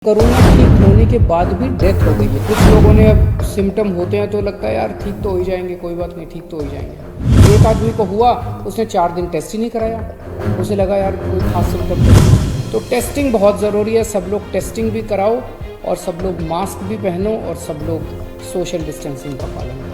Corona ठीक होने के बाद भी डेथ हो गई है। कुछ लोगों ने अब सिम्टम होते हैं तो लगता है यार ठीक तो हो ही जाएंगे, कोई बात नहीं, ठीक तो हो ही जाएंगे। एक आदमी को हुआ, उसने 4 दिन टेस्ट ही नहीं कराया, उसे लगा यार कोई खास सिम्टम नहीं। तो टेस्टिंग बहुत ज़रूरी है, सब लोग टेस्टिंग भी कराओ और सब लोग मास्क भी पहनो और सब लोग सोशल डिस्टेंसिंग का पालन करो।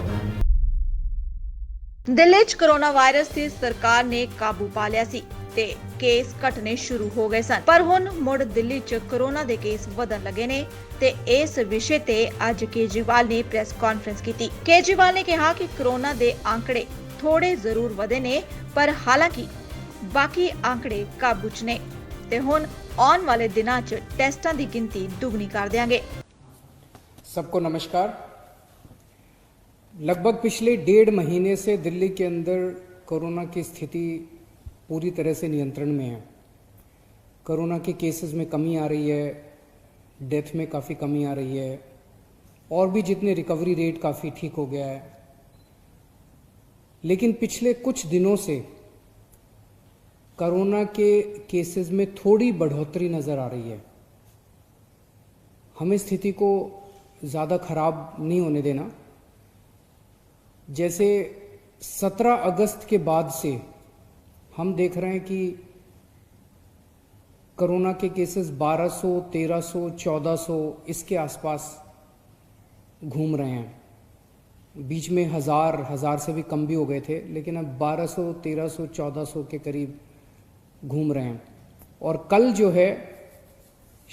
ਦਿੱਲੀ 'ਚ ਕੋਰੋਨਾ ਵਾਇਰਸ ਦੀ ਸਰਕਾਰ ਨੇ ਕਾਬੂ ਪਾ ਲਿਆ ਸੀ ਤੇ ਕੇਸ ਘਟਨੇ ਸ਼ੁਰੂ ਹੋ ਗਏ ਸਨ, ਪਰ ਹੁਣ ਮੁੜ ਦਿੱਲੀ 'ਚ ਕੋਰੋਨਾ ਦੇ ਕੇਸ ਵਧਣ ਲੱਗੇ ਨੇ ਤੇ ਇਸ ਵਿਸ਼ੇ ਤੇ ਅੱਜ ਕੇਜਰੀਵਾਲ ਨੇ ਪ੍ਰੈਸ ਕਾਨਫਰੰਸ ਕੀਤੀ। ਕੇਜਰੀਵਾਲ ਨੇ ਕਿਹਾ ਕਿ ਕੋਰੋਨਾ ਦੇ ਆંકੜੇ ਥੋੜੇ ਜ਼ਰੂਰ ਵਧੇ ਨੇ, ਪਰ ਹਾਲਾਂਕਿ ਬਾਕੀ ਆંકੜੇ ਕਾਬੂ 'ਚ ਨੇ ਤੇ ਹੁਣ ਆਉਣ ਵਾਲੇ ਦਿਨਾਂ 'ਚ ਟੈਸਟਾਂ ਦੀ ਗਿਣਤੀ ਦੁੱਗਣੀ ਕਰ ਦੇਵਾਂਗੇ। सबको नमस्कार। लगभग पिछले 1.5 महीने से दिल्ली के अंदर कोरोना की स्थिति पूरी तरह से नियंत्रण में है। कोरोना के केसेस में कमी आ रही है, डेथ में काफ़ी कमी आ रही है और भी जितने रिकवरी रेट काफ़ी ठीक हो गया है। लेकिन पिछले कुछ दिनों से कोरोना के केसेस में थोड़ी बढ़ोतरी नज़र आ रही है। हमें स्थिति को ज़्यादा खराब नहीं होने देना। जैसे 17 अगस्त के बाद से हम देख रहे हैं कि कोरोना के केसेस 1200, 1300, 1400 इसके आसपास घूम रहे हैं। बीच में हज़ार से भी कम भी हो गए थे, लेकिन अब 1200, 1300, 1400 के करीब घूम रहे हैं। और कल जो है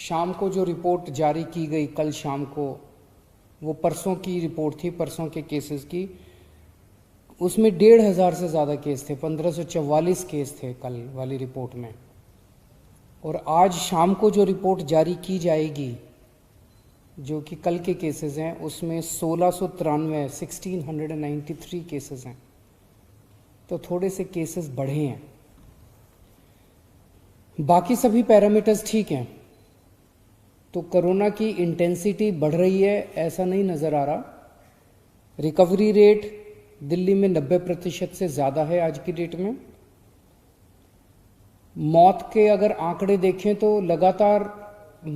शाम को जो रिपोर्ट जारी की गई, कल शाम को, वो परसों की रिपोर्ट थी, परसों के केसेस की, उसमें 1500 से ज़्यादा केस थे, 1544 केस थे कल वाली रिपोर्ट में। और आज शाम को जो रिपोर्ट जारी की जाएगी, जो कि कल के केसेस हैं, उसमें 1693 केसेस हैं। तो थोड़े से केसेस बढ़े हैं, बाकी सभी पैरामीटर्स ठीक हैं। तो कोरोना की इंटेंसिटी बढ़ रही है ऐसा नहीं नज़र आ रहा। रिकवरी रेट दिल्ली में 90% से ज़्यादा है आज की डेट में। मौत के अगर आंकड़े देखें तो लगातार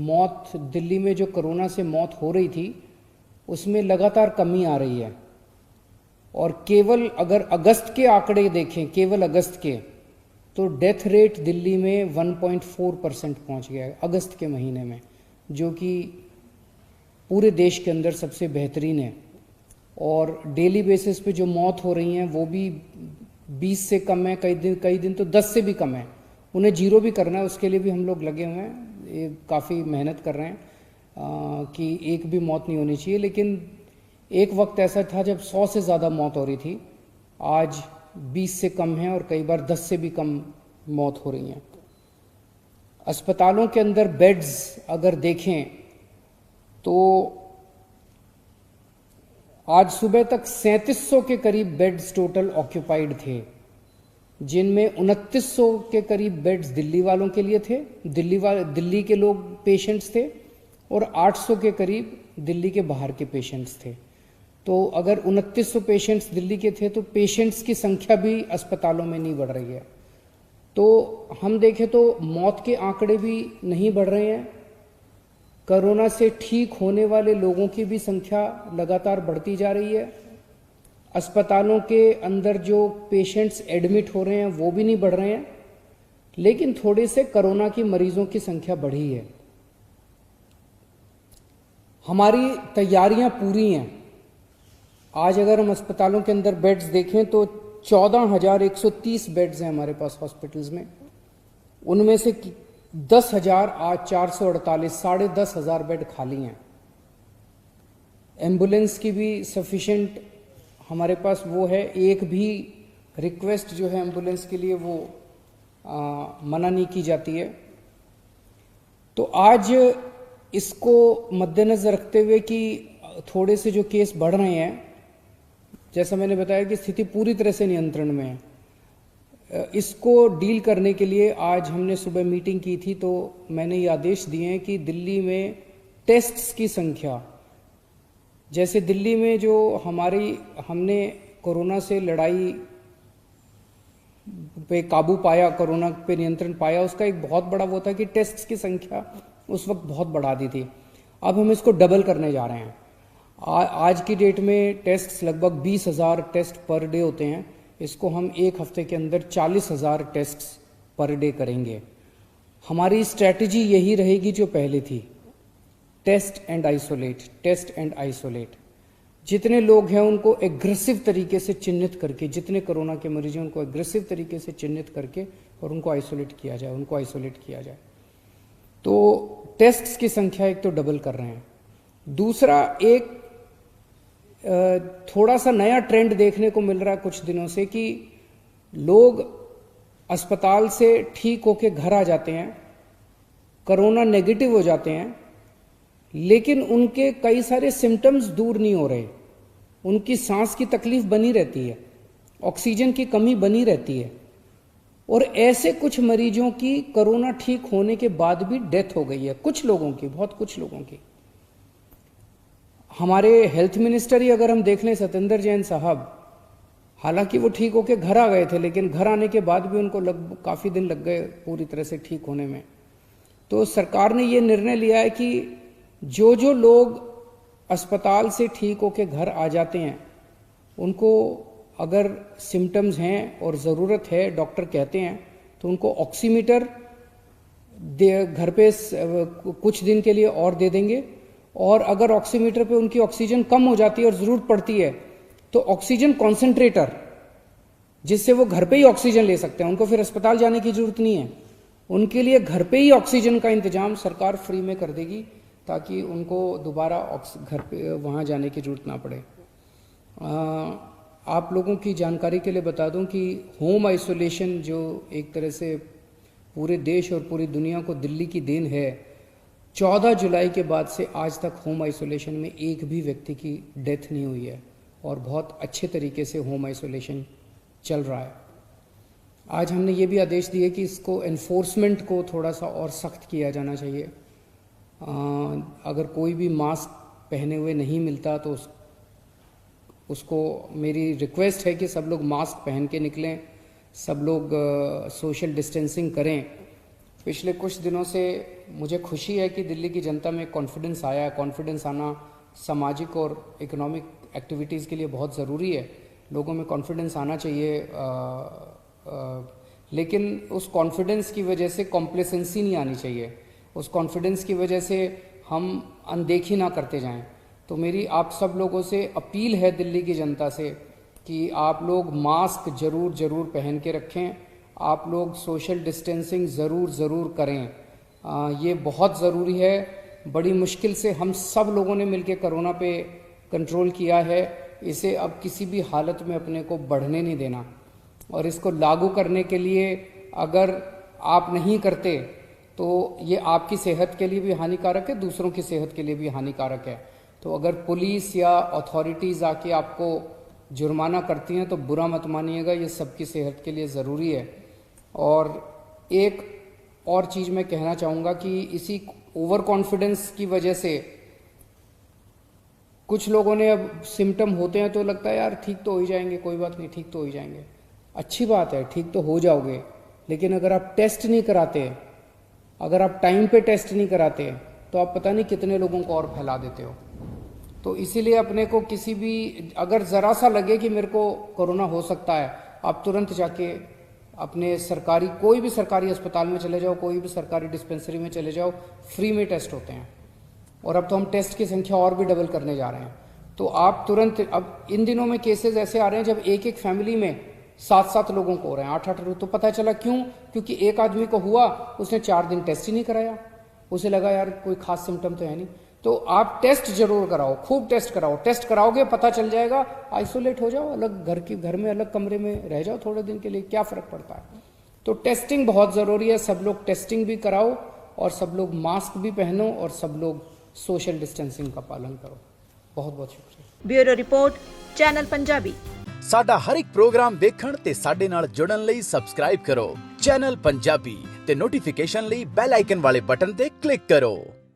मौत दिल्ली में जो कोरोना से मौत हो रही थी उसमें लगातार कमी आ रही है। और केवल अगर अगस्त के आंकड़े देखें, केवल अगस्त के, तो डेथ रेट दिल्ली में 1.4% पहुंच गया है अगस्त के महीने में, जो कि पूरे देश के अंदर सबसे बेहतरीन है। और डेली बेसिस पे जो मौत हो रही हैं वो भी 20 से कम है, कई दिन तो 10 से भी कम है। उन्हें जीरो भी करना है, उसके लिए भी हम लोग लगे हुए हैं, ये काफ़ी मेहनत कर रहे हैं कि एक भी मौत नहीं होनी चाहिए। लेकिन एक वक्त ऐसा था जब 100 से ज़्यादा मौत हो रही थी, आज 20 से कम है और कई बार 10 से भी कम मौत हो रही हैं। अस्पतालों के अंदर बेड्स अगर देखें तो आज सुबह तक 3700 के करीब बेड्स टोटल ऑक्यूपाइड थे, जिनमें 2900 के करीब बेड्स दिल्ली वालों के लिए थे, दिल्ली के लोग पेशेंट्स थे, और 800 के करीब दिल्ली के बाहर के पेशेंट्स थे। तो अगर 2900 पेशेंट्स दिल्ली के थे तो पेशेंट्स की संख्या भी अस्पतालों में नहीं बढ़ रही है। तो हम देखें तो मौत के आंकड़े भी नहीं बढ़ रहे हैं, कोरोना से ठीक होने वाले लोगों की भी संख्या लगातार बढ़ती जा रही है, अस्पतालों के अंदर जो पेशेंट्स एडमिट हो रहे हैं वो भी नहीं बढ़ रहे हैं, लेकिन थोड़े से कोरोना की मरीजों की संख्या बढ़ी है। हमारी तैयारियां पूरी हैं। आज अगर हम अस्पतालों के अंदर बेड्स देखें तो 14,130 बेड्स हैं हमारे पास हॉस्पिटल्स में। उनमें से 10,448, 10,500 बेड खाली हैं। एम्बुलेंस की भी सफिशिएंट हमारे पास वो है, एक भी रिक्वेस्ट जो है एम्बुलेंस के लिए वो मना नहीं की जाती है। तो आज इसको मद्देनजर रखते हुए कि थोड़े से जो केस बढ़ रहे हैं, जैसा मैंने बताया कि स्थिति पूरी तरह से नियंत्रण में है, इसको डील करने के लिए आज हमने सुबह मीटिंग की थी। तो मैंने ये आदेश दिए हैं कि दिल्ली में टेस्ट्स की संख्या, जैसे दिल्ली में जो हमने कोरोना से लड़ाई पे काबू पाया, कोरोना पे नियंत्रण पाया, उसका एक बहुत बड़ा वो था कि टेस्ट्स की संख्या उस वक्त बहुत बढ़ा दी थी। अब हम इसको डबल करने जा रहे हैं। आज की डेट में टेस्ट लगभग 20,000 टेस्ट पर डे होते हैं, इसको हम एक हफ्ते के अंदर 40,000 टेस्ट पर डे करेंगे। हमारी स्ट्रैटेजी यही रहेगी जो पहले थी, test and isolate, test and isolate. जितने लोग हैं उनको एग्रेसिव तरीके से चिन्हित करके, जितने कोरोना के मरीज हैं उनको एग्रेसिव तरीके से चिन्हित करके और उनको आइसोलेट किया जाए, तो टेस्ट्स की संख्या एक तो डबल कर रहे हैं। दूसरा, एक थोड़ा सा नया ट्रेंड देखने को मिल रहा है कुछ दिनों से कि लोग अस्पताल से ठीक होके घर आ जाते हैं, कोरोना नेगेटिव हो जाते हैं, लेकिन उनके कई सारे सिम्टम्स दूर नहीं हो रहे। उनकी सांस की तकलीफ बनी रहती है, ऑक्सीजन की कमी बनी रहती है, और ऐसे कुछ मरीजों की कोरोना ठीक होने के बाद भी डेथ हो गई है, कुछ लोगों की, बहुत कुछ लोगों की। हमारे हेल्थ मिनिस्टर ही अगर हम देख लें, सत्येंद्र जैन साहब, हालांकि वो ठीक होके घर आ गए थे, लेकिन घर आने के बाद भी उनको काफी दिन लग गए पूरी तरह से ठीक होने में। तो सरकार ने ये निर्णय लिया है कि जो जो लोग अस्पताल से ठीक होके घर आ जाते हैं, उनको अगर सिम्टम्स हैं और ज़रूरत है, डॉक्टर कहते हैं, तो उनको ऑक्सीमीटर घर पे कुछ दिन के लिए और दे देंगे, और अगर ऑक्सीमीटर पे उनकी ऑक्सीजन कम हो जाती है और ज़रूरत पड़ती है तो ऑक्सीजन कॉन्सेंट्रेटर, जिससे वो घर पे ही ऑक्सीजन ले सकते हैं, उनको फिर अस्पताल जाने की जरूरत नहीं है, उनके लिए घर पे ही ऑक्सीजन का इंतजाम सरकार फ्री में कर देगी, ताकि उनको दोबारा घर पे वहाँ जाने की जरूरत ना पड़े। आप लोगों की जानकारी के लिए बता दूं कि होम आइसोलेशन जो एक तरह से पूरे देश और पूरी दुनिया को दिल्ली की देन है, 14 जुलाई के बाद से आज तक होम आइसोलेशन में एक भी व्यक्ति की डेथ नहीं हुई है, और बहुत अच्छे तरीके से होम आइसोलेशन चल रहा है। आज हमने ये भी आदेश दिए कि इसको एनफोर्समेंट को थोड़ा सा और सख्त किया जाना चाहिए। अगर कोई भी मास्क पहने हुए नहीं मिलता तो उसको मेरी रिक्वेस्ट है कि सब लोग मास्क पहन के निकलें, सब लोग सोशल डिस्टेंसिंग करें। पिछले कुछ दिनों से मुझे खुशी है कि दिल्ली की जनता में कॉन्फिडेंस आया है। कॉन्फिडेंस आना सामाजिक और इकोनॉमिक एक्टिविटीज़ के लिए बहुत ज़रूरी है, लोगों में कॉन्फिडेंस आना चाहिए, लेकिन उस कॉन्फिडेंस की वजह से कॉम्प्लेसेंसी नहीं आनी चाहिए, उस कॉन्फिडेंस की वजह से हम अनदेखी ना करते जाएं। तो मेरी आप सब लोगों से अपील है, दिल्ली की जनता से, कि आप लोग मास्क ज़रूर पहन के रखें, आप लोग सोशल डिस्टेंसिंग ज़रूर करें, ये बहुत ज़रूरी है। बड़ी मुश्किल से हम सब लोगों ने मिलकर कोरोना पे कंट्रोल किया है, इसे अब किसी भी हालत में अपने को बढ़ने नहीं देना, और इसको लागू करने के लिए अगर आप नहीं करते तो ये आपकी सेहत के लिए भी हानिकारक है, दूसरों की सेहत के लिए भी हानिकारक है। तो अगर पुलिस या अथॉरिटीज़ आके आपको जुर्माना करती हैं तो बुरा मत मानिएगा, ये सबकी सेहत के लिए ज़रूरी है। और एक और चीज़ मैं कहना चाहूँगा कि इसी ओवर कॉन्फिडेंस की वजह से कुछ लोगों ने, अब सिम्टम होते हैं तो लगता है यार ठीक तो हो ही जाएंगे, कोई बात नहीं, ठीक तो हो ही जाएंगे। अच्छी बात है, ठीक तो हो जाओगे, लेकिन अगर आप टेस्ट नहीं कराते, अगर आप टाइम पे टेस्ट नहीं कराते, तो आप पता नहीं कितने लोगों को और फैला देते हो। तो इसीलिए अपने को किसी भी, अगर ज़रा सा लगे कि मेरे को कोरोना हो सकता है, आप तुरंत जाके अपने सरकारी, कोई भी सरकारी अस्पताल में चले जाओ, कोई भी सरकारी डिस्पेंसरी में चले जाओ, फ्री में टेस्ट होते हैं। और अब तो हम टेस्ट की संख्या और भी डबल करने जा रहे हैं। तो आप तुरंत, अब इन दिनों में केसेस ऐसे आ रहे हैं जब एक फैमिली में 7 लोगों को हो रहे हैं, 8 लोग। तो पता चला क्यों? क्योंकि एक आदमी को हुआ, उसने 4 दिन टेस्ट ही नहीं कराया, उसे लगा यार कोई खास सिम्टम तो है नहीं। तो आप टेस्ट जरूर कराओ, खूब टेस्ट कराओ। टेस्ट कराओगे पता चल जाएगा, आइसोलेट हो जाओ, अलग घर में अलग कमरे में रह जाओ थोड़े दिन के लिए, क्या फर्क पड़ता है। तो टेस्टिंग बहुत जरूरी है, सब लोग टेस्टिंग भी कराओ, और सब लोग मास्क भी पहनो, और सब लोग सोशल डिस्टेंसिंग का पालन करो। बहुत बहुत शुक्रिया। Bureau report, channel Punjabi. साडा हर एक प्रोग्राम देखण ते साडे नाल जुड़न लई सबसक्राइब करो चैनल पंजाबी ते नोटिफिकेशन लई बेल आइकन वाले बटन ते क्लिक करो।